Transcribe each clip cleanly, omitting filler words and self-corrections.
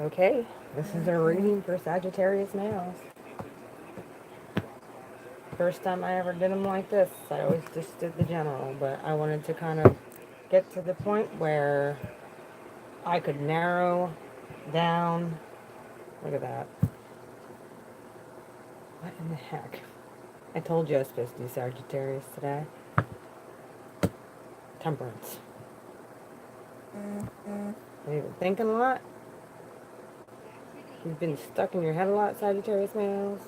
Okay, this is a reading for Sagittarius males. First time I ever did them like this. I always just did the general, but I wanted to kind of get to the point where I could narrow down. Look at that. What in the heck? I told you I was supposed to do Sagittarius today. Temperance. Have you been thinking a lot? You've been stuck in your head a lot, Sagittarius males?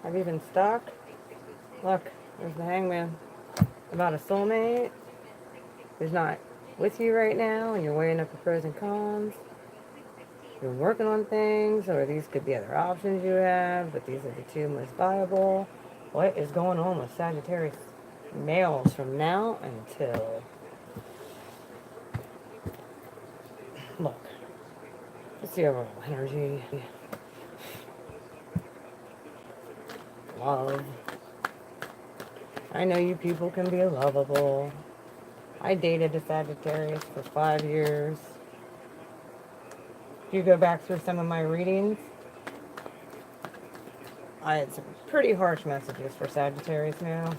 Have you been stuck? Look, there's the hangman. About a soulmate who's not with you right now, and you're weighing up the pros and cons. You're working on things, or these could be other options you have, but these are the two most viable. What is going on with Sagittarius males from now until... Look, let's see overall energy. Love. I know you people can be lovable. I dated a Sagittarius for 5 years. If you go back through some of my readings, I had some pretty harsh messages for Sagittarius males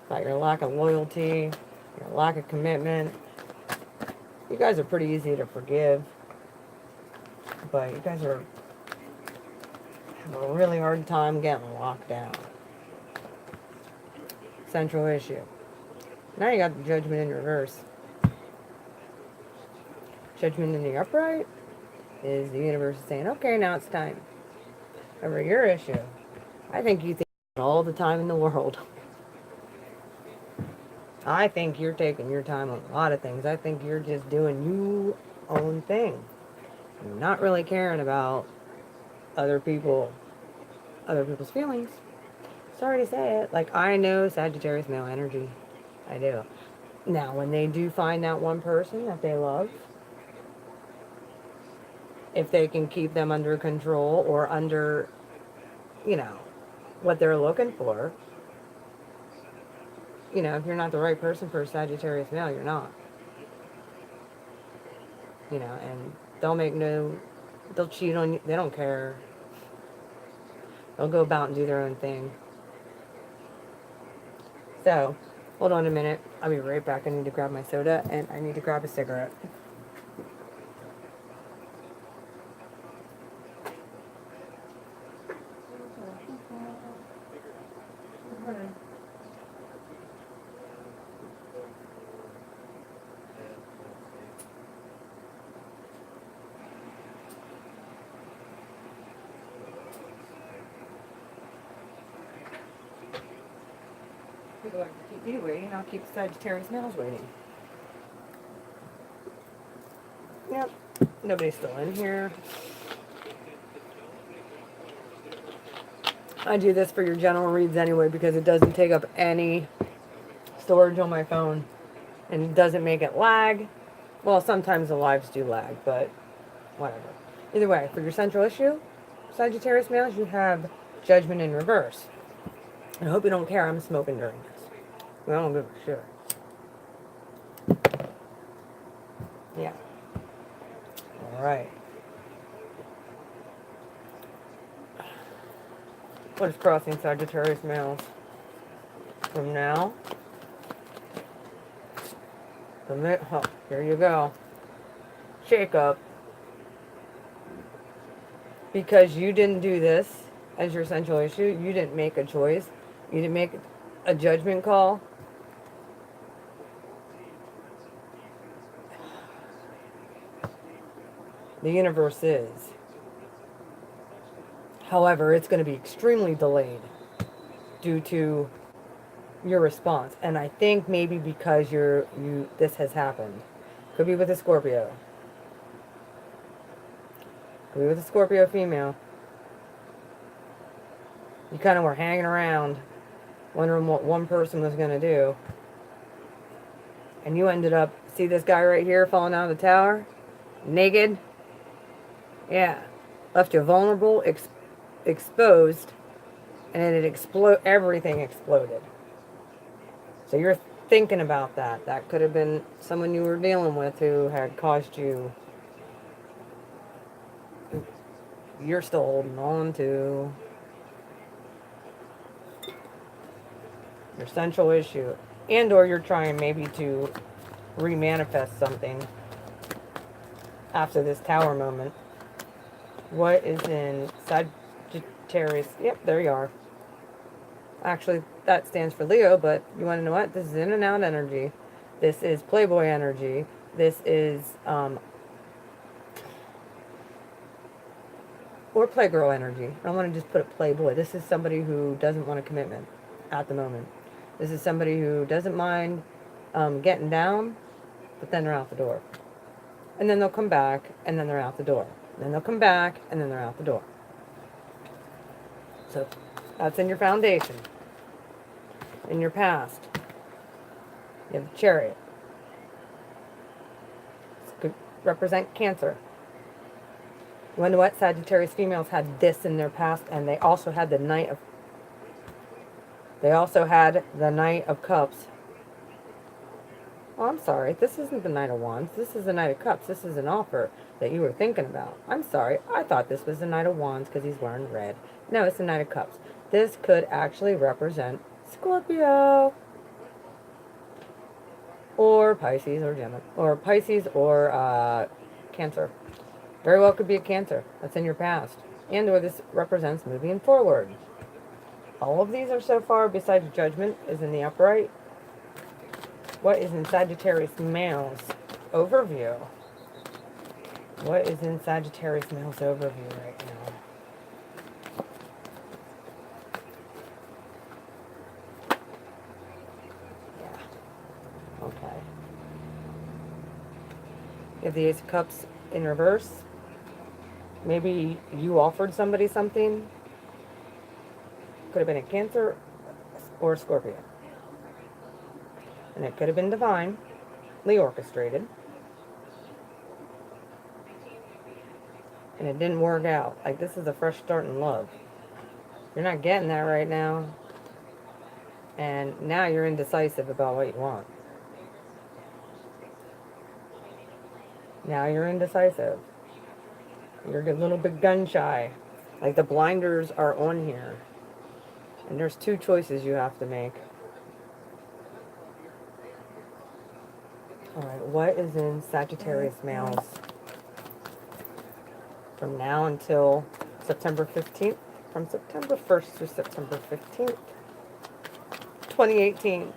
about your lack of loyalty, your lack of commitment. You guys are pretty easy to forgive, but you guys have a really hard time getting locked down. Central issue. Now you got the Judgment in reverse. Judgment in the upright is the universe saying, okay, now it's time. Over your issue, I think you think all the time in the world. I think you're taking your time on a lot of things. I think you're just doing your own thing. You're not really caring about other people's feelings. Sorry to say it. Like, I know Sagittarius male energy. I do. Now, when they do find that one person that they love, if they can keep them under control or under, what they're looking for, if you're not the right person for a Sagittarius male, you're not. And they'll cheat on you. They don't care. They'll go about and do their own thing. So, hold on a minute. I'll be right back. I need to grab my soda and I need to grab a cigarette. People like to keep you waiting. I'll keep the Sagittarius males waiting. Yep. Nobody's still in here. I do this for your general reads anyway because it doesn't take up any storage on my phone and it doesn't make it lag. Well, sometimes the lives do lag, but whatever. Either way, for your central issue, Sagittarius males, you have Judgment in reverse. I hope you don't care I'm smoking during this. I don't give a shit. Yeah. Alright. What is crossing Sagittarius males? From now. Here you go. Shake up. Because you didn't do this as your central issue, you didn't make a choice. You didn't make a judgment call. The universe is. However, it's going to be extremely delayed due to your response. And I think maybe because this has happened. Could be with a Scorpio. Could be with a Scorpio female. You kind of were hanging around wondering what one person was going to do. And you ended up, see this guy right here falling out of the tower? Naked? Yeah. Left you vulnerable, exposed, and then everything exploded. So thinking about that. That could have been someone you were dealing with who had caused you, you're still holding on to your central issue. And or you're trying maybe to remanifest something after this Tower moment. What is in Sagittarius? Yep, there you are. Actually, that stands for Leo, but you want to know what? This is in and out energy. This is Playboy energy. This is, or Playgirl energy. I don't want to just put it Playboy. This is somebody who doesn't want a commitment at the moment. This is somebody who doesn't mind getting down, but then they're out the door. And then they'll come back, and then they're out the door. And then they'll come back, and then they're out the door. So that's in your foundation. In your past. You have the Chariot. This could represent Cancer. You wonder what? Sagittarius females had this in their past, and they also had the Knight of... They also had the Knight of Cups. Oh, I'm sorry. This isn't the Knight of Wands. This is the Knight of Cups. This is an offer that you were thinking about. I'm sorry. I thought this was the Knight of Wands because he's wearing red. No, it's the Knight of Cups. This could actually represent Scorpio. Or Pisces or Gemini. Or Pisces or Cancer. Very well could be a Cancer. That's in your past. And or this represents moving forward. All of these are so far, besides Judgment, is in the upright. What is in Sagittarius males? Overview. What is in Sagittarius males overview right now? Yeah. Okay. You have the Ace of Cups in reverse. Maybe you offered somebody something. Could have been a Cancer or a Scorpio. And it could have been divinely orchestrated. And it didn't work out. Like, this is a fresh start in love. You're not getting that right now. And now you're indecisive about what you want. Now you're indecisive. You're a little bit gun shy. Like, the blinders are on here. And there's two choices you have to make. Alright, what is in Sagittarius males from now until September 15th? From September 1st through September 15th, 2018.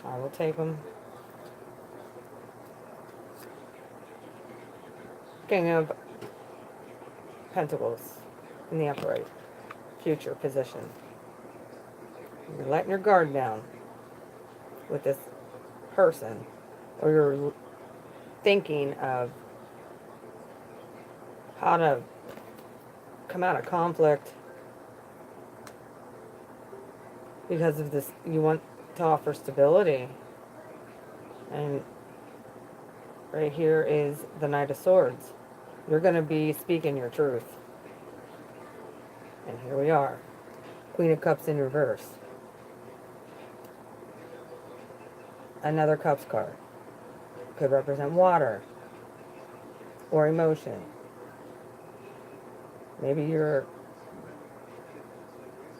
I will take them. King of Pentacles in the upright. Future position. You're letting your guard down with this person, or you're thinking of how to come out of conflict because of this. You want to offer stability, and right here is the Knight of Swords. You're going to be speaking your truth, and here we are. Queen of Cups in reverse. Another Cups card. Could represent water or emotion. Maybe you're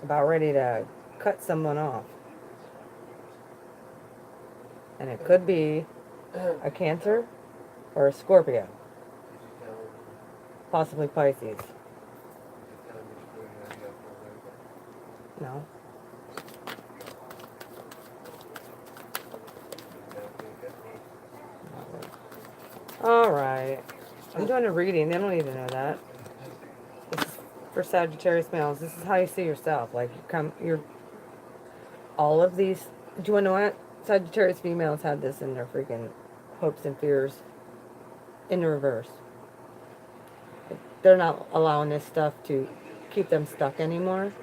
about ready to cut someone off. And it could be a Cancer or a Scorpio. Possibly Pisces. No. Alright. I'm doing a reading. They don't need to know that. This is for Sagittarius males. This is how you see yourself. Like, you're all of these. Do you want to know what? Sagittarius females had this in their freaking hopes and fears in the reverse. They're not allowing this stuff to keep them stuck anymore.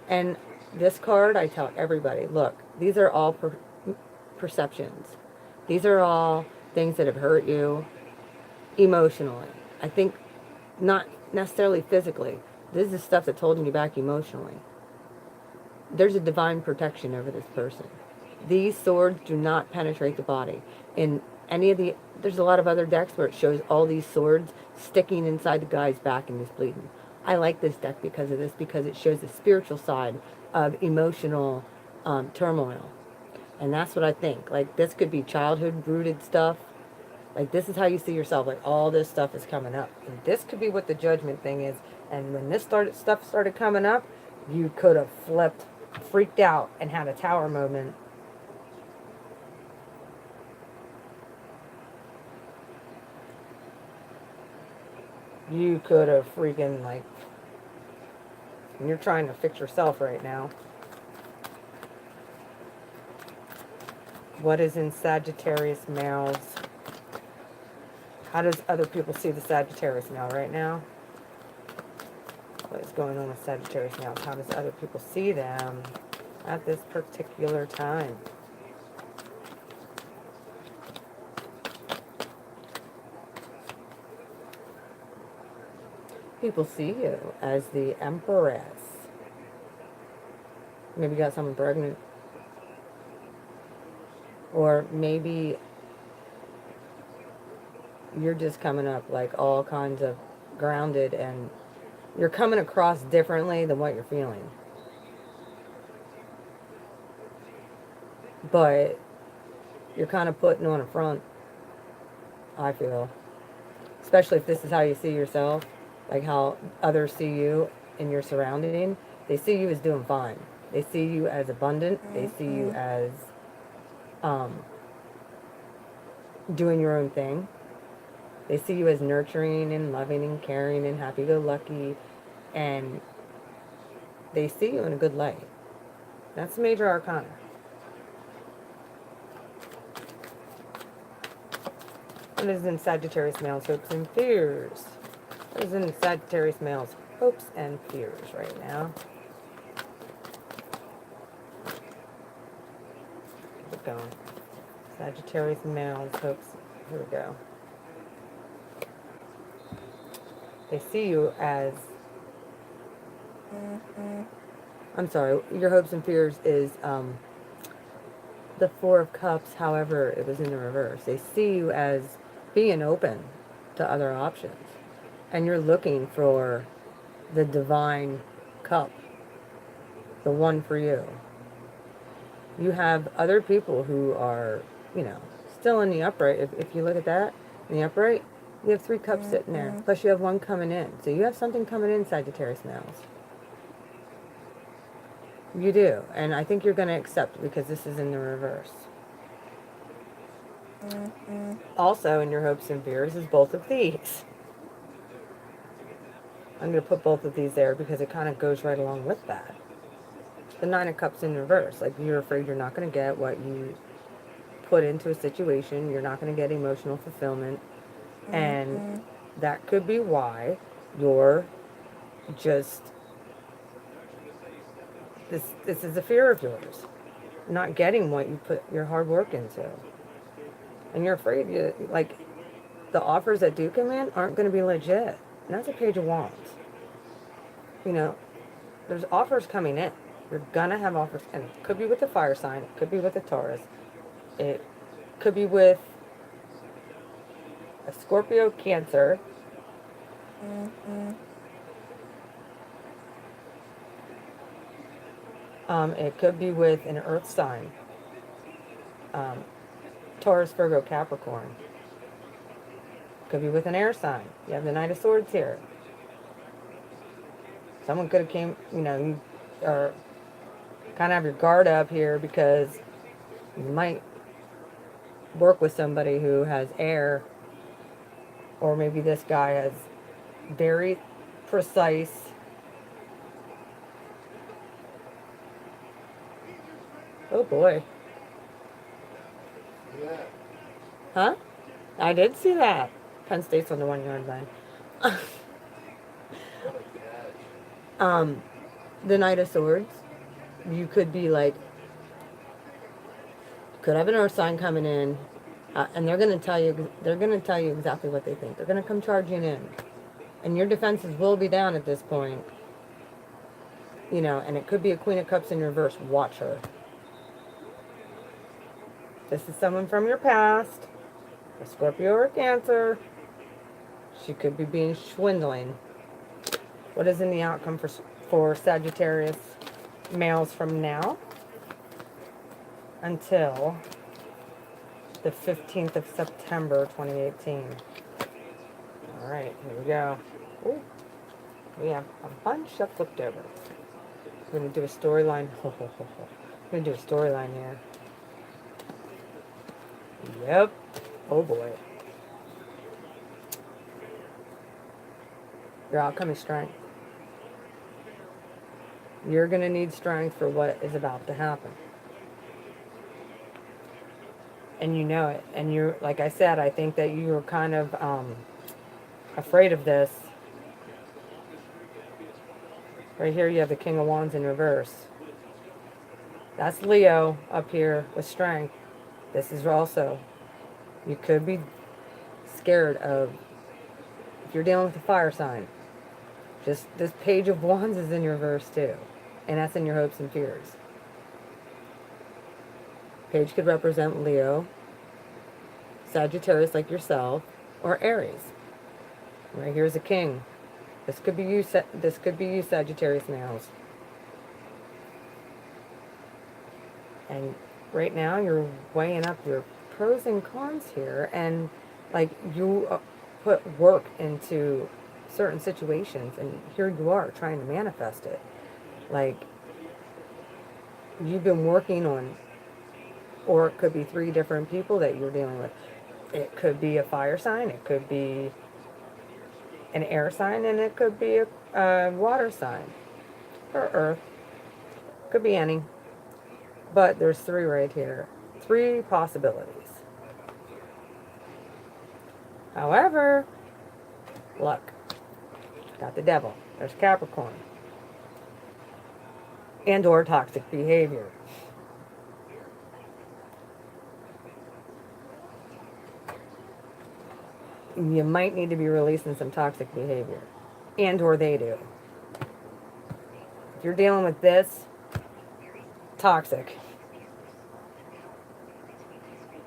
And this card, I tell everybody, look, these are all perceptions. These are all things that have hurt you emotionally. I think not necessarily physically, This is stuff that's holding you back emotionally. There's a divine protection over this person. These swords do not penetrate the body. In any of the, there's a lot of other decks where it shows all these swords sticking inside the guy's back and he's bleeding. I like this deck because of this, because it shows the spiritual side of emotional turmoil. And that's what I think. Like, this could be childhood rooted stuff. Like, this is how you see yourself. Like, all this stuff is coming up. And this could be what the judgment thing is. And when this stuff started coming up, you could have flipped, freaked out, and had a tower moment. You could have freaking, like, and you're trying to fix yourself right now. What is in Sagittarius males? How does other people see the Sagittarius male right now? What is going on with Sagittarius males? How does other people see them at this particular time? People see you as the Empress. Maybe you got someone pregnant. Or maybe you're just coming up like all kinds of grounded, and you're coming across differently than what you're feeling. But you're kind of putting on a front, I feel. Especially if this is how you see yourself, like how others see you in your surrounding. They see you as doing fine. They see you as abundant. They see you as doing your own thing. They see you as nurturing and loving and caring and happy-go-lucky, and they see you in a good light. That's the major arcana. What is in Sagittarius males' hopes and fears? What is in Sagittarius males' hopes and fears right now? Keep going. Sagittarius males' hopes. Here we go. They see you as... I'm sorry, your hopes and fears is the Four of Cups. However, it was in the reverse. They see you as being open to other options. And you're looking for the divine cup. The one for you. You have other people who are, you know, still in the upright. If you look at that, in the upright, you have 3 cups sitting there. Plus you have 1 coming in. So you have something coming in, Sagittarius males. You do. And I think you're going to accept, because this is in the reverse. Also, in your hopes and fears is both of these. I'm going to put both of these there because it kind of goes right along with that. The 9 of Cups in reverse. Like, you're afraid you're not going to get what you put into a situation. You're not going to get emotional fulfillment. And that could be why you're just... This is a fear of yours. Not getting what you put your hard work into. And you're afraid, like, the offers that do come in aren't going to be legit. And that's a Page of Wands. You know, there's offers coming in. You're going to have offers. And it could be with a fire sign. It could be with a Taurus. It could be with a Scorpio, Cancer. It could be with an Earth sign. Taurus, Virgo, Capricorn. Could be with an air sign. You have the Knight of Swords here. Someone could have came, you know, you are kind of have your guard up here because you might work with somebody who has air, or maybe this guy has very precise oh boy. Huh? I did see that. Penn State's on the 1 yard line. The Knight of Swords. You could be like, could have an earth sign coming in, and they're going to tell you. They're going to tell you exactly what they think. They're going to come charging in, and your defenses will be down at this point. you know, and it could be a Queen of Cups in reverse. Watch her. This is someone from your past, a Scorpio or Cancer. She could be being swindling. What is in the outcome for Sagittarius males from now until the 15th of September 2018? All right, here we go. Ooh, we have a bunch of flipped over. We're going to do a storyline. I'm going to do a storyline here. Yep. Oh boy. Your outcome is strength. You're going to need strength for what is about to happen. And you know it. And you're, like I said, I think that you're kind of afraid of this. Right here you have the King of Wands in reverse. That's Leo up here with strength. This is also, you could be scared of, if you're dealing with a fire sign, just this Page of Wands is in reverse too. And that's in your hopes and fears. Page could represent Leo, Sagittarius like yourself, or Aries. Right here's a King. This could be you. This could be you, Sagittarius males. And right now you're weighing up your pros and cons here, and like you put work into certain situations, and here you are trying to manifest it. Like you've been working on, or it could be 3 different people that you're dealing with. It could be a fire sign, it could be an air sign, and it could be a water sign, or earth. Could be any. But there's 3 right here. 3 possibilities. However, look, got the devil. There's Capricorn. And or toxic behavior. You might need to be releasing some toxic behavior. And or they do. If you're dealing with this, toxic.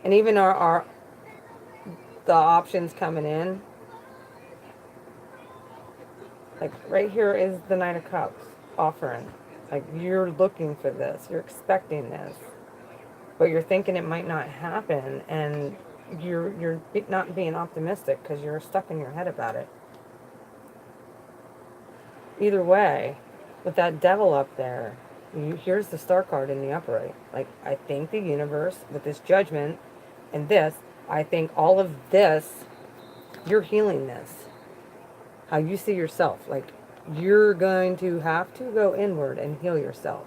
And even the options coming in, like right here is the Knight of Cups offering. Like you're looking for this, you're expecting this, but you're thinking it might not happen, and you're not being optimistic because you're stuck in your head about it. Either way, with that devil up there, here's the Star card in the upright. Like, I think the universe, with this judgment and this, I think all of this, you're healing this. How you see yourself. Like, you're going to have to go inward and heal yourself.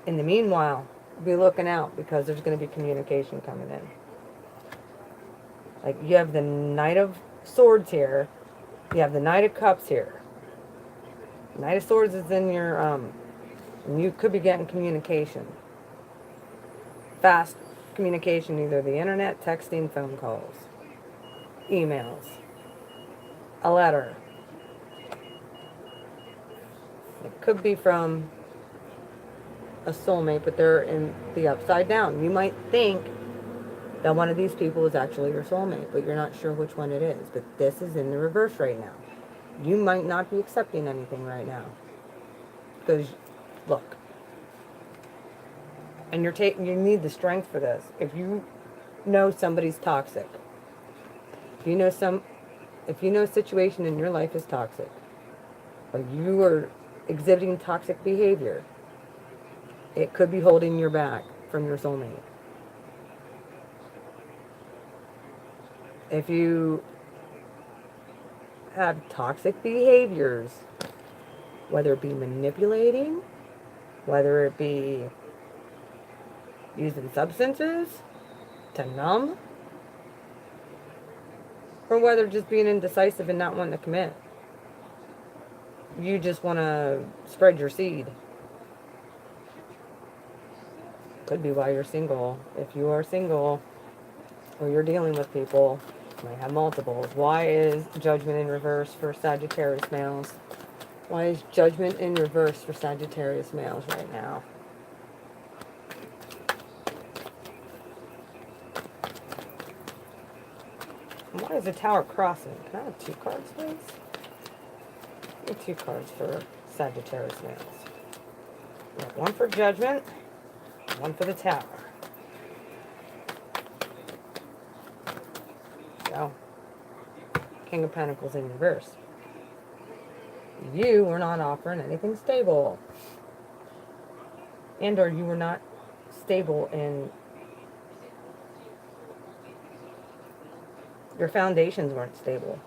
In the meanwhile, be looking out, because there's going to be communication coming in. Like, you have the Knight of Swords here. You have the Knight of Cups here. Knight of Swords is in your, you could be getting communication. Fast communication, either the internet, texting, phone calls, emails, a letter. It could be from a soulmate, but they're in the upside down. You might think that one of these people is actually your soulmate, but you're not sure which one it is. But this is in the reverse right now. You might not be accepting anything right now. Because, look. And you need the strength for this. If you know somebody's toxic, if you know a situation in your life is toxic, or you are exhibiting toxic behavior, it could be holding you back from your soulmate. If you have toxic behaviors, whether it be manipulating, whether it be using substances to numb, or whether just being indecisive and not wanting to commit. You just want to spread your seed. Could be why you're single. If you are single, or you're dealing with people, you might have multiples. Why is judgment in reverse for Sagittarius males? Why is Judgment in reverse for Sagittarius males right now? And why is the Tower crossing? Can I have 2 cards, please? Give me 2 cards for Sagittarius males. We have 1 for Judgment, 1 for the Tower. So, King of Pentacles in reverse. You were not offering anything stable. And or you were not stable in your foundations weren't stable.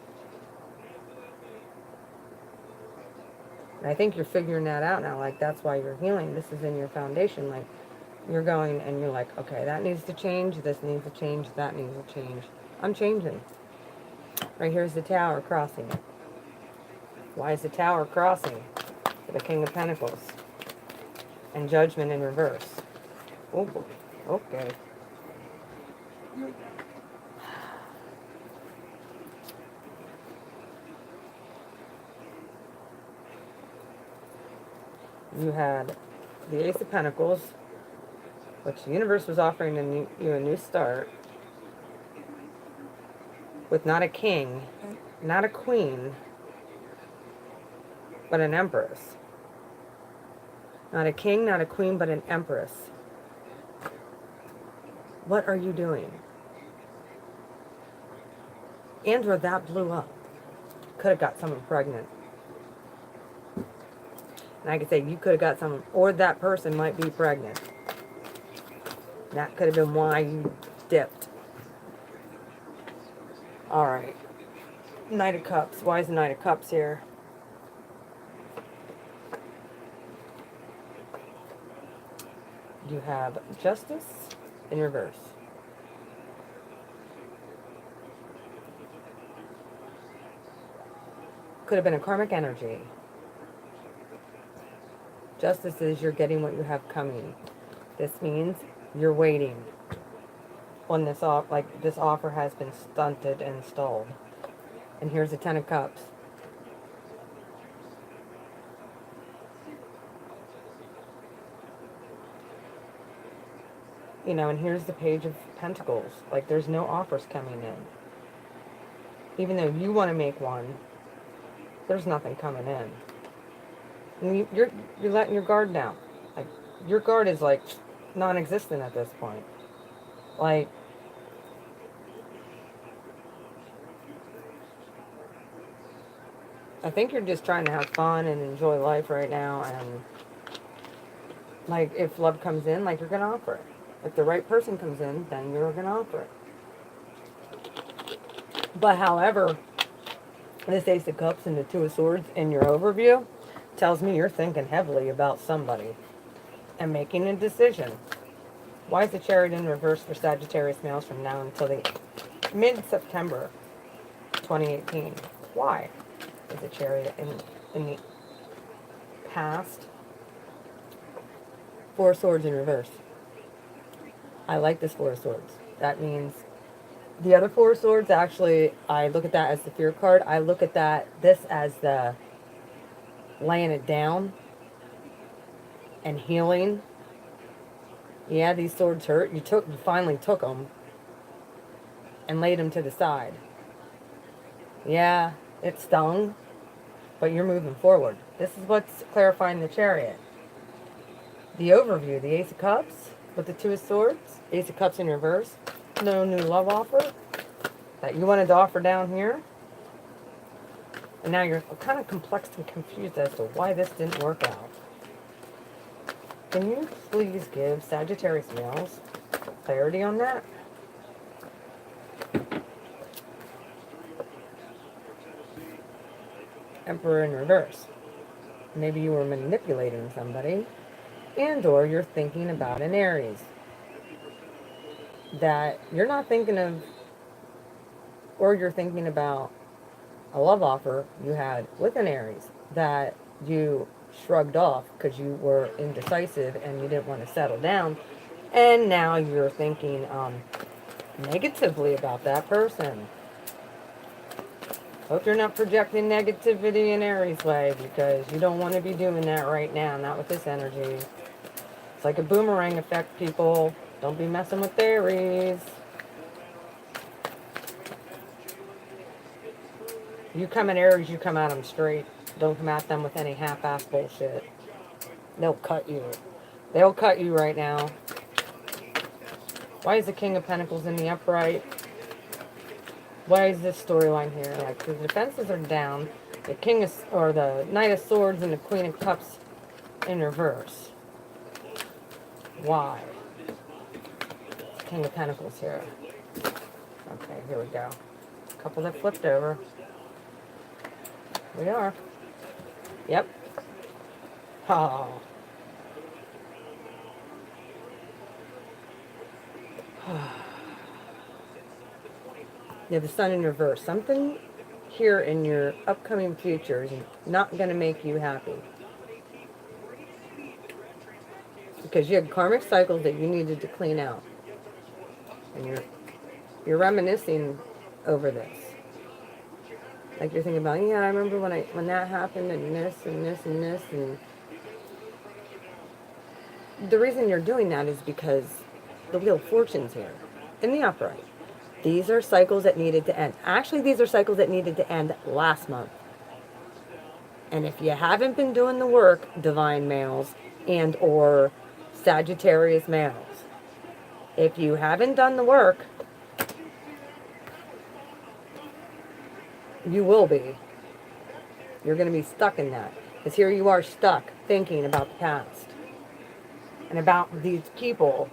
And I think you're figuring that out now. Like, that's why you're healing. This is in your foundation. Like, you're going and you're like, okay, that needs to change. This needs to change. That needs to change. I'm changing. Right here's the Tower crossing it. Why is the Tower crossing for the King of Pentacles? And Judgment in reverse. Oh, okay. You had the Ace of Pentacles, which the universe was offering you a new start, with not a king, not a queen, but an empress. Not a king, not a queen, but an empress. What are you doing? And where that blew up. Could have got someone pregnant. And I could say you could have got someone, or that person might be pregnant. That could have been why you dipped. Alright. Knight of Cups. Why is the Knight of Cups here? You have Justice in reverse. Could have been a karmic energy. Justice is you're getting what you have coming. This means you're waiting on this offer. Like, this offer has been stunted and stalled. And here's the Ten of Cups. You know, and here's the Page of Pentacles. Like, there's no offers coming in. Even though you want to make one, there's nothing coming in. And you're letting your guard down. Like, your guard is, like, non-existent at this point. Like, I think you're just trying to have fun and enjoy life right now. And, like, if love comes in, like, you're going to offer it. If the right person comes in, then you're going to offer it. But, however, this Ace of Cups and the Two of Swords in your overview tells me you're thinking heavily about somebody and making a decision. Why is the Chariot in reverse for Sagittarius males from now until the mid-September 2018? Why is the Chariot in the past? Four of Swords in reverse. I like this Four of Swords. That means the other Four of Swords, actually, I look at that as the Fear card. I look at this as the laying it down and healing. Yeah, these swords hurt. You finally took them and laid them to the side. Yeah, it stung, but you're moving forward. This is what's clarifying the Chariot. The overview, the Ace of Cups with the Two of Swords, Ace of Cups in reverse. No new love offer that you wanted to offer down here. And now you're kind of complex and confused as to why this didn't work out. Can you please give Sagittarius males clarity on that? Emperor in reverse. Maybe you were manipulating somebody, and or you're thinking about an Aries that you're not thinking of, or you're thinking about a love offer you had with an Aries that you shrugged off because you were indecisive and you didn't want to settle down, and now you're thinking negatively about that person. Hope you're not projecting negativity in Aries way, because you don't want to be doing that right now, not with this energy. It's like a boomerang effect, people. Don't be messing with Aries. You come at Aries, you come at them straight. Don't come at them with any half-ass bullshit. They'll cut you. They'll cut you right now. Why is the King of Pentacles in the upright? Why is this storyline here? Like, the defenses are down. The King of, or the Knight of Swords and the Queen of Cups in reverse. Why? King of Pentacles here. Okay, here we go. Couple that flipped over. We are. Yep. Oh. You have the Sun in reverse. Something here in your upcoming future is not going to make you happy. Because you had karmic cycles that you needed to clean out. And you're reminiscing over this. Like you're thinking about, yeah, I remember when that happened, and this and this and this, and the reason you're doing that is because the Wheel of Fortune's here in the upright. These are cycles that needed to end. Actually, these are cycles that needed to end last month. And if you haven't been doing the work, divine males and or Sagittarius males, if you haven't done the work, you will be. You're going to be stuck in that. Because here you are stuck thinking about the past. And about these people.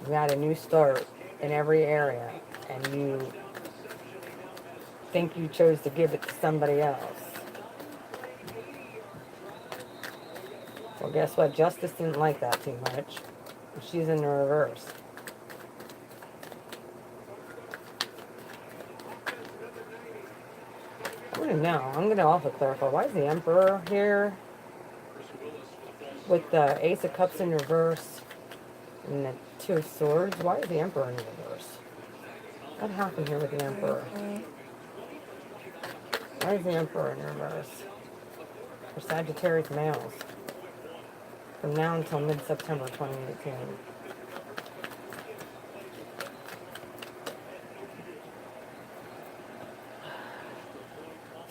You had a new start in every area. And you think you chose to give it to somebody else. Well, guess what? Justice didn't like that too much. She's in the reverse. I don't know. I'm going to also clarify. Why is the Emperor here? With the Ace of Cups in reverse and the Two of Swords. Why is the Emperor in reverse? What happened here with the Emperor? Why is the Emperor in reverse? For Sagittarius males. From now until mid-September 2018.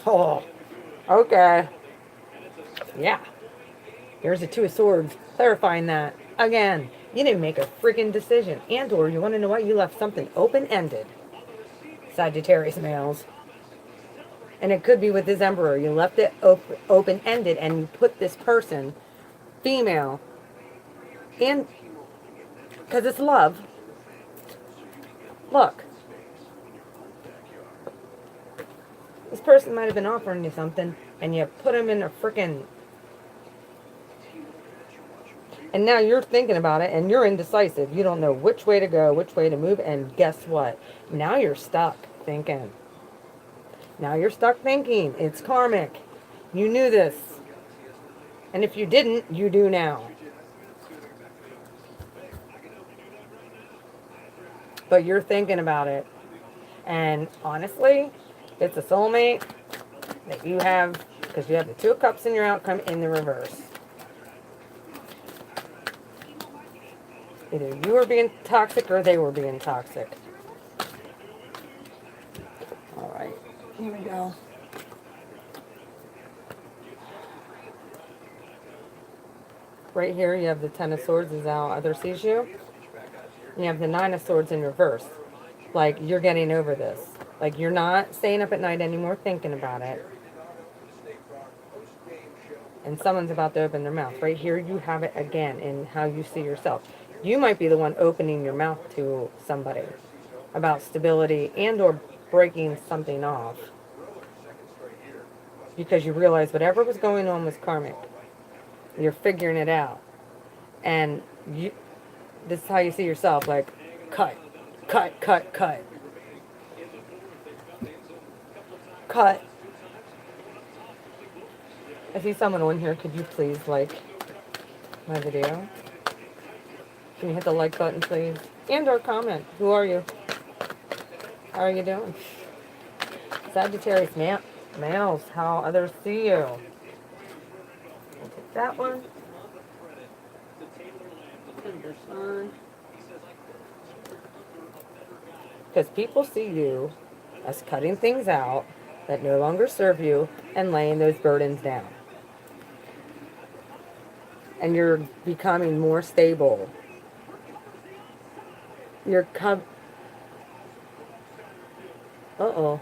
Oh, okay. Yeah. Here's the Two of Swords, clarifying that. Again, you didn't make a freaking decision. And or you want to know what? You left something open-ended. Sagittarius males. And it could be with this Emperor. You left it open-ended and you put this person, female, and because it's love. Look. This person might have been offering you something and you put them in a freaking... And now you're thinking about it and you're indecisive. You don't know which way to go, which way to move. And guess what? Now you're stuck thinking. Now you're stuck thinking. It's karmic. You knew this. And if you didn't, you do now. But you're thinking about it. And honestly, it's a soulmate that you have, because you have the Two of Cups in your outcome in the reverse. Either you were being toxic or they were being toxic. Alright, here we go. Right here you have the Ten of Swords is how others sees you. You have the Nine of Swords in reverse. Like, you're getting over this. Like, you're not staying up at night anymore thinking about it. And someone's about to open their mouth. Right here you have it again in how you see yourself. You might be the one opening your mouth to somebody about stability and or breaking something off. Because you realize whatever was going on was karmic. You're figuring it out. And this is how you see yourself. Like, cut, cut, cut, cut. Cut. I see someone on here. Could you please like my video? Can you hit the like button, please? And or comment. Who are you? How are you doing? Sagittarius males, how others see you. We'll take that one. Because people see you as cutting things out that no longer serve you and laying those burdens down. And you're becoming more stable. You're uh-oh.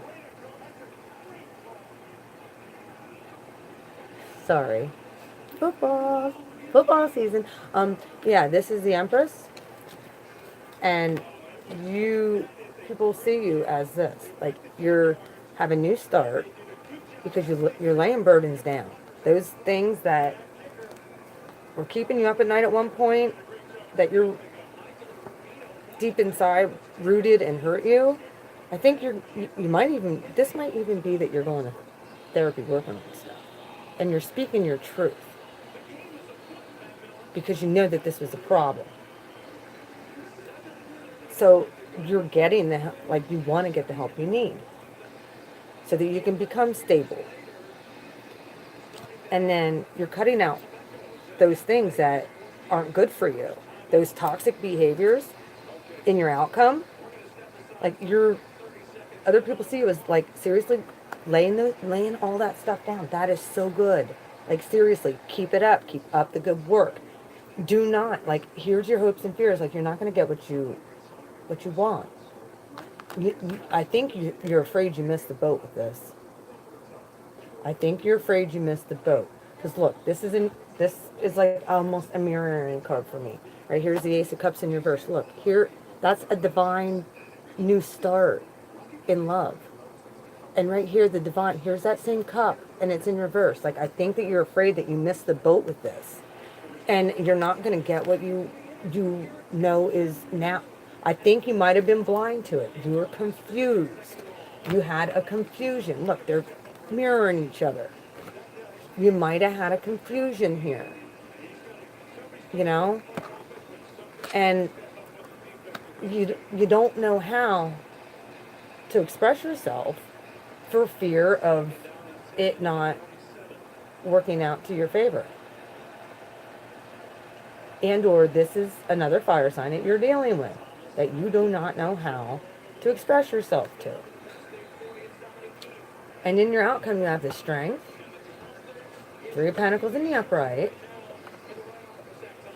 Sorry. Football season. Yeah, this is the Empress. And people see you as this. Like, you're have a new start because you're laying burdens down. Those things that were keeping you up at night at one point, that you're deep inside rooted and hurt you. I think you might even, this might even be that you're going to therapy working on stuff. And you're speaking your truth. Because you know that this was a problem. So you're getting the help, like you want to get the help you need. So that you can become stable. And then you're cutting out those things that aren't good for you. Those toxic behaviors in your outcome. Like other people see you as like seriously laying all that stuff down. That is so good. Like seriously, keep it up. Keep up the good work. Do not, like, here's your hopes and fears. Like, you're not going to get what you want. I think you're afraid you missed the boat with this. I think you're afraid you missed the boat. Because look, this is like almost a mirroring card for me. Right here's the Ace of Cups in reverse. Look, here, that's a divine new start in love. And right here, the divine, here's that same cup, and it's in reverse. Like, I think that you're afraid that you missed the boat with this. And you're not going to get what you know is now. I think you might have been blind to it. You were confused. You had a confusion. Look, they're mirroring each other. You might have had a confusion here. You know? And you don't know how to express yourself for fear of it not working out to your favor. And or this is another fire sign that you're dealing with that you do not know how to express yourself to. And in your outcome, you have the Strength, Three of Pentacles in the upright.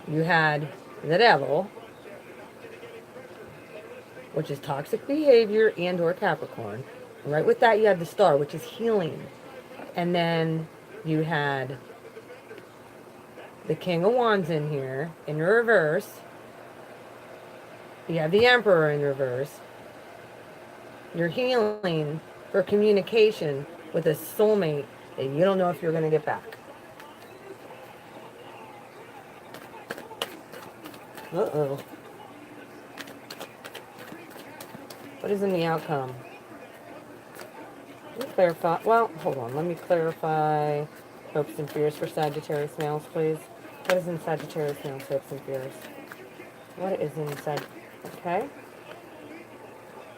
You had the Devil, which is toxic behavior and or Capricorn. And right with that, you had the Star, which is healing. And then you had the King of Wands in here, in reverse. You have the Emperor in reverse. You're healing for communication with a soulmate that you don't know if you're going to get back. Uh-oh. What is in the outcome? Let me clarify. Well, hold on. Let me clarify hopes and fears for Sagittarius males, please. What is in Sagittarius males' hopes and fears? What is in Sagittarius? Okay.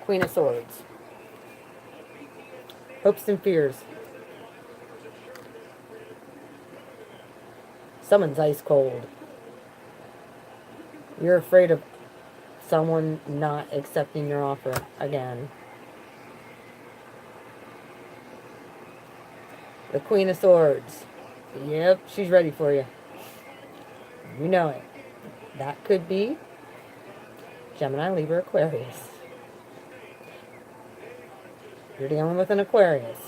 Queen of Swords. Hopes and fears. Someone's ice cold. You're afraid of someone not accepting your offer again. The Queen of Swords. Yep, she's ready for you. You know it. That could be Gemini, Libra, Aquarius. You're dealing with an Aquarius.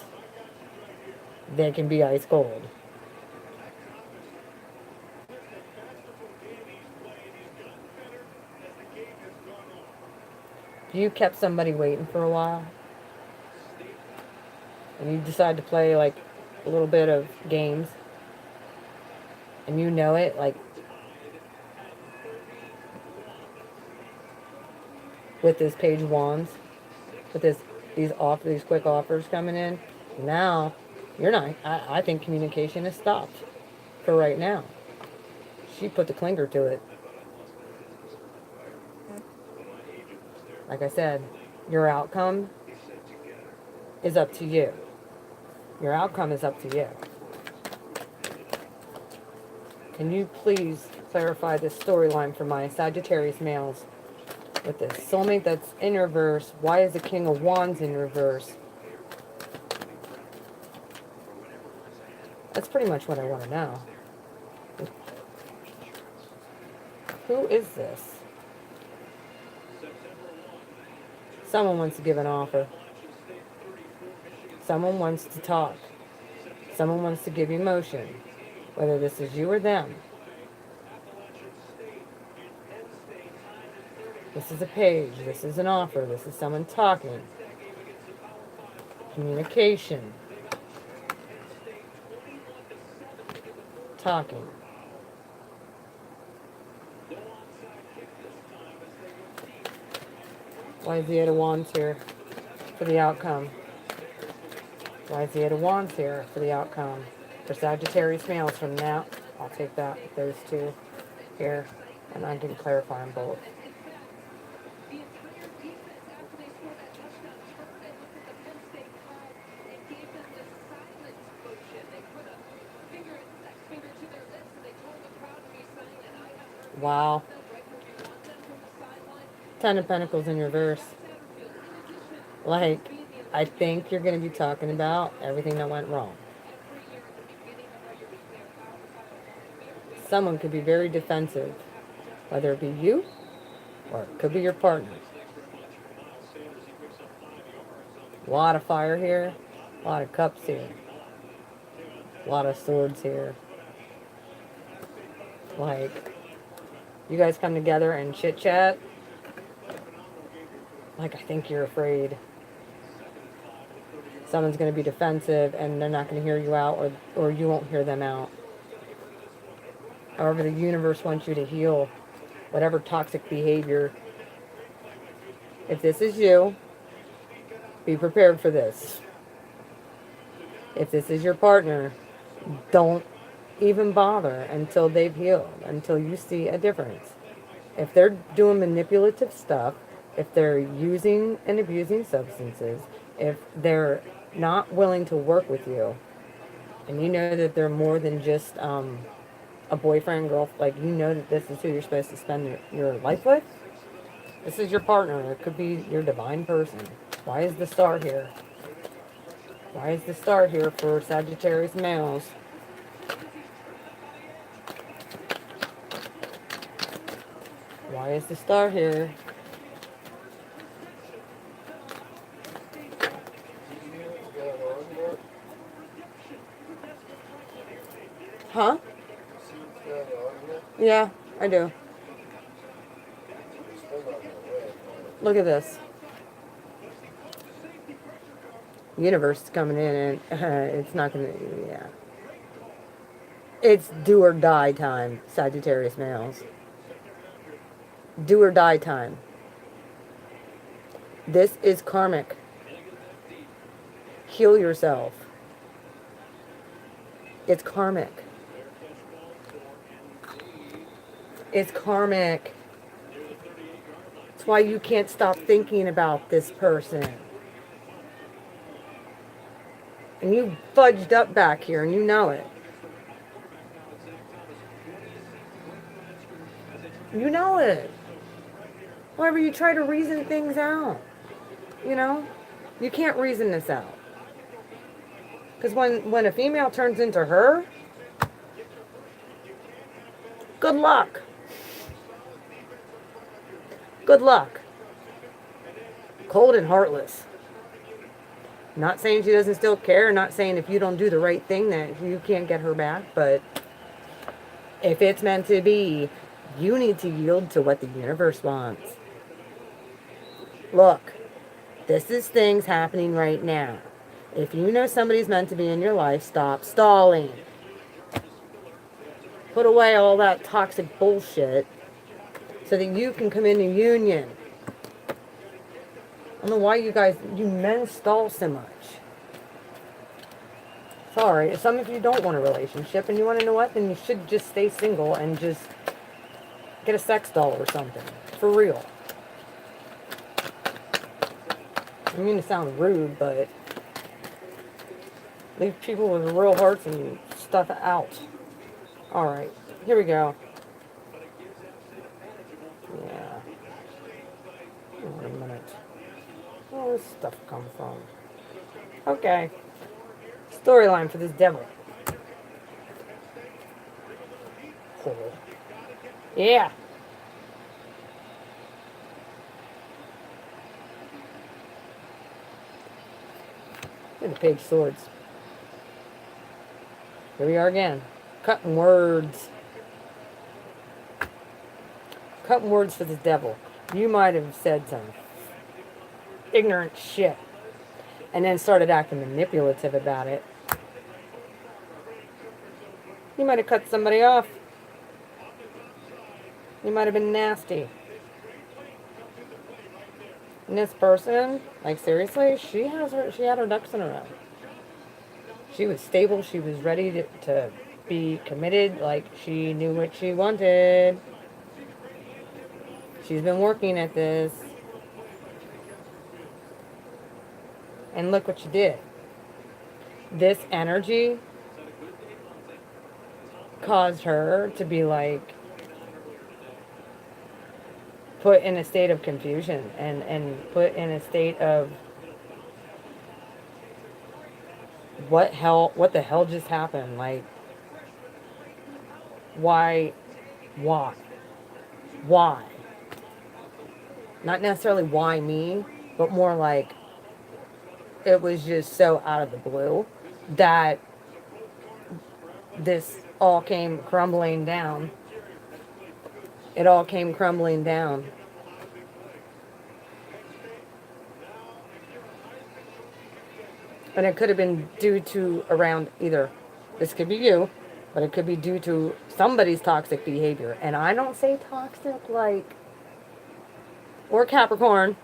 They can be ice cold. You kept somebody waiting for a while, and you decide to play like a little bit of games, and you know it, like with this Page of Wands, with these quick offers coming in. Now You're not. I think communication is stopped for right now. She put the clinger to it. Like I said, your outcome is up to you. Your outcome is up to you. Can you please clarify this storyline for my Sagittarius males with this soulmate that's in reverse? Why is the King of Wands in reverse? That's pretty much what I want to know. Who is this? Someone wants to give an offer. Someone wants to talk. Someone wants to give emotion. Whether this is you or them. This is a page. This is an offer. This is someone talking. Communication. Talking. Why is the Eight of Wands here for the outcome? Why is the Eight of Wands here for the outcome? For Sagittarius males from now, I'll take that, those two here, and I can clarify them both. Wow. Ten of Pentacles in reverse. Like, I think you're going to be talking about everything that went wrong. Someone could be very defensive, whether it be you or it could be your partner. A lot of fire here, a lot of cups here, a lot of swords here. Like, you guys come together and chit chat. Like, I think you're afraid. Someone's going to be defensive and they're not going to hear you out, or you won't hear them out. However, the universe wants you to heal whatever toxic behavior. If this is you, be prepared for this. If this is your partner, don't even bother until they've healed, until you see a difference. If they're doing manipulative stuff, if they're using and abusing substances, if they're not willing to work with you, and you know that they're more than just a boyfriend, girl, like, you know that this is who you're supposed to spend your life with, this is your partner. It could be your divine person. Why is the star here? Why is the star here for Sagittarius males? Why is the star here? Huh? Yeah, I do. Look at this. The universe is coming in and it's not going to, yeah. It's do or die time, Sagittarius males. Do or die time. This is karmic. Heal yourself. It's karmic. It's karmic. That's why you can't stop thinking about this person. And you fudged up back here and you know it. You know it. However, you try to reason things out. You know? You can't reason this out. Because when a female turns into her, good luck. Good luck. Cold and heartless. Not saying she doesn't still care. Not saying if you don't do the right thing that you can't get her back. But if it's meant to be, you need to yield to what the universe wants. Look, this is things happening right now. If you know somebody's meant to be in your life, stop stalling. Put away all that toxic bullshit so that you can come into union. I don't know why you men stall so much. Sorry, some of you don't want a relationship, and you want to know what? Then you should just stay single and just get a sex doll or something. For real. I mean to sound rude, but leave people with real hearts and stuff out. Alright, here we go. Yeah. Wait a minute. Where does this stuff come from? Okay. Storyline for this devil. Oh. Yeah. And the Page of Swords. Here we are again. Cutting words. Cutting words for this devil. You might have said some ignorant shit and then started acting manipulative about it. You might have cut somebody off. You might have been nasty. And this person, like seriously, she had her ducks in a row. She was stable. She was ready to be committed. Like she knew what she wanted. She's been working at this. And look what you did. This energy caused her to be like put in a state of confusion and put in a state of what the hell just happened? Like, why? Not necessarily why me, but more like it was just so out of the blue that this all came crumbling down. It all came crumbling down. And it could have been due to around either, this could be you, but it could be due to somebody's toxic behavior. And I don't say toxic like, or Capricorn.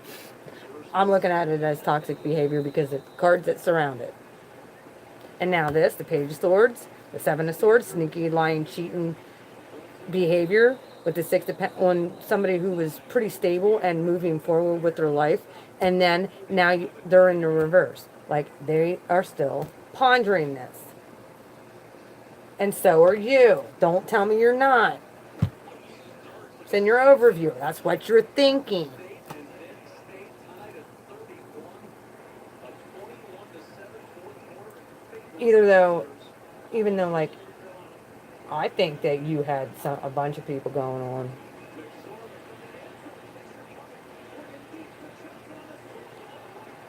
I'm looking at it as toxic behavior because of the cards that surround it. And now this, the Page of Swords, the Seven of Swords, sneaky, lying, cheating behavior with the Six of Pentacles on somebody who was pretty stable and moving forward with their life. And then now they're in the reverse. Like they are still pondering this. And so are you. Don't tell me you're not. It's in your overview. That's what you're thinking. Even though like, I think that you had a bunch of people going on.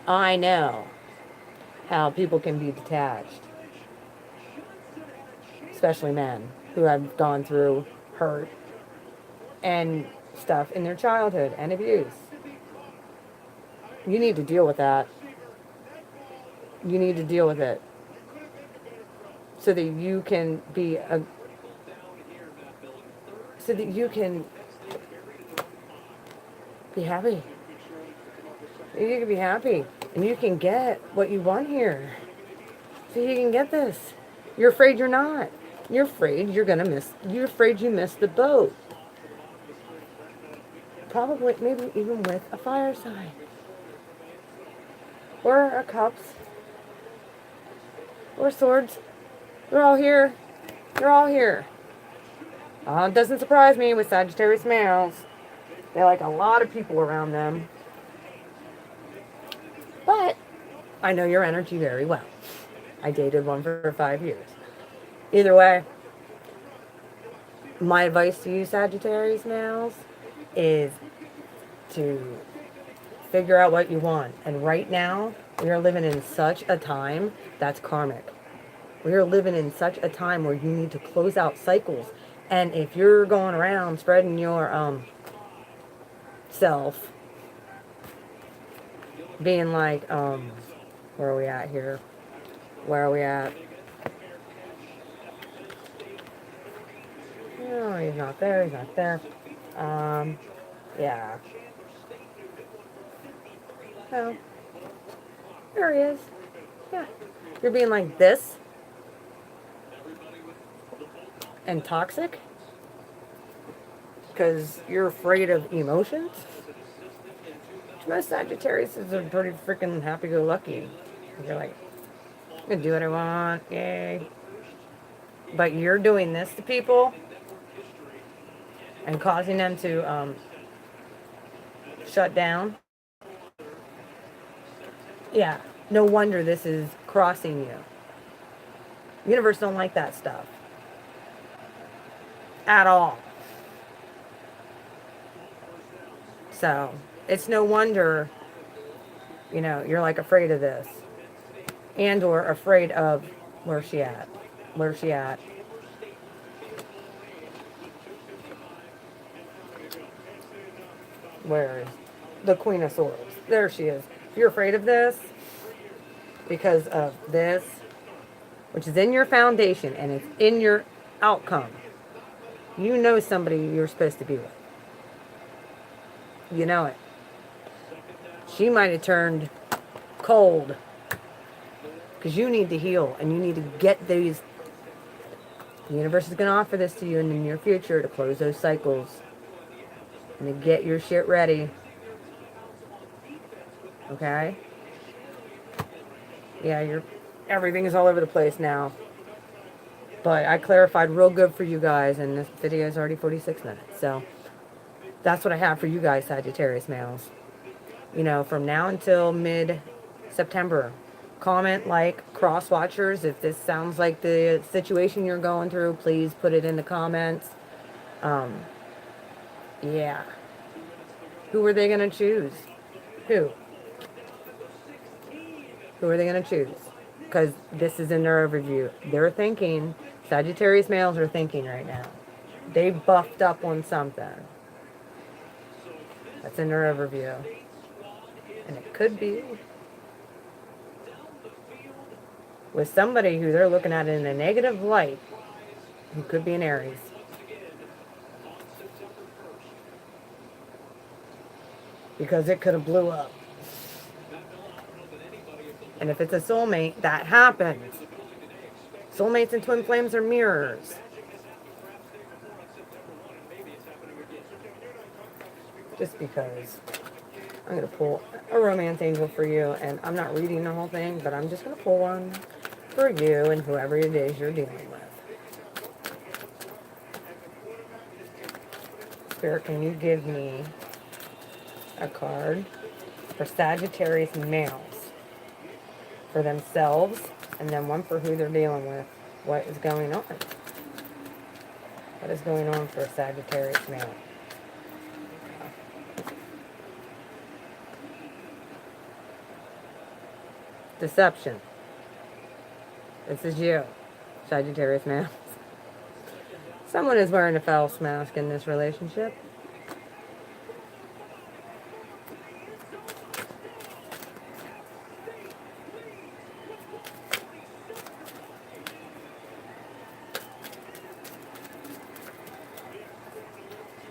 I know how people can be detached. Especially men who have gone through hurt and stuff in their childhood and abuse. You need to deal with that. You need to deal with it. So that you can be so that you can be happy. You can be happy. And you can get what you want here. So you can get this. You're afraid you're not. You're afraid you're afraid you missed the boat. Probably, maybe even with a fire sign. Or a cups. Or swords. They're all here. They're all here. It doesn't surprise me with Sagittarius males. They like a lot of people around them. But I know your energy very well. I dated one for 5 years. Either way, my advice to you Sagittarius males is to figure out what you want. And right now, we are living in such a time that's karmic. We are living in such a time where you need to close out cycles. And if you're going around spreading your self, being like, where are we at here? Where are we at? No, he's not there. He's not there. Yeah. Oh. There he is. Yeah. You're being like this. and toxic because you're afraid of emotions. Most Sagittarius are pretty freaking happy-go-lucky. You're like, I'm gonna do what I want, yay. But you're doing this to people and causing them to shut down. Yeah, no wonder this is crossing you. The universe don't like that stuff. At all. So, it's no wonder, you know, you're like afraid of this. And or afraid of where's she at? Where's she at? Where is the Queen of Swords? There she is. If you're afraid of this, because of this, which is in your foundation and it's in your outcome, you know somebody you're supposed to be with. You know it. She might have turned cold because you need to heal and you need to get these. The universe is going to offer this to you in the near future to close those cycles and to get your shit ready. Okay? Yeah, everything is all over the place now. But I clarified real good for you guys, and this video is already 46 minutes. So that's what I have for you guys, Sagittarius males. You know, from now until mid-September. Comment, like, cross watchers. If this sounds like the situation you're going through, please put it in the comments. Yeah. Who are they going to choose? Who? Who are they going to choose? Because this is in their overview. They're thinking, Sagittarius males are thinking right now. They buffed up on something. That's in their overview. And it could be with somebody who they're looking at in a negative light, who could be an Aries. Because it could have blew up. And if it's a soulmate, that happens. Soulmates and twin flames are mirrors. Just because. I'm going to pull a romance angel for you, and I'm not reading the whole thing, but I'm just going to pull one for you and whoever it is you're dealing with. Spirit, can you give me a card for Sagittarius males? For themselves, and then one for who they're dealing with. What is going on? What is going on for a Sagittarius male? Deception. This is you, Sagittarius males. Someone is wearing a false mask in this relationship.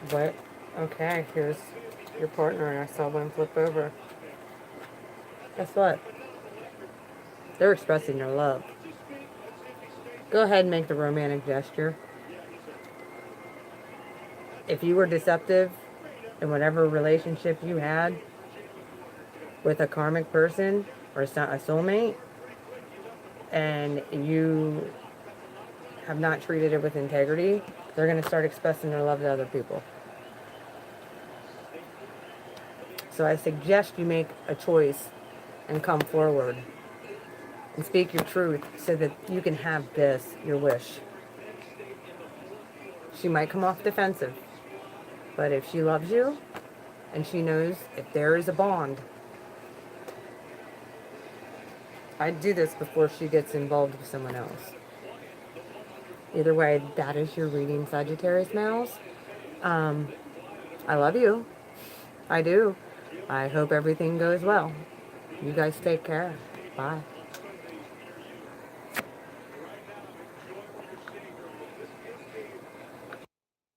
But, okay, here's your partner, and I saw one flip over. Guess what? They're expressing their love. Go ahead and make the romantic gesture. If you were deceptive in whatever relationship you had with a karmic person or a soulmate, and you have not treated it with integrity, they're going to start expressing their love to other people. So I suggest you make a choice and come forward and speak your truth so that you can have this, your wish. She might come off defensive, but if she loves you and she knows if there is a bond, I'd do this before she gets involved with someone else. Either way, that is your reading, Sagittarius males. I love you. I do. I hope everything goes well. You guys take care. Bye.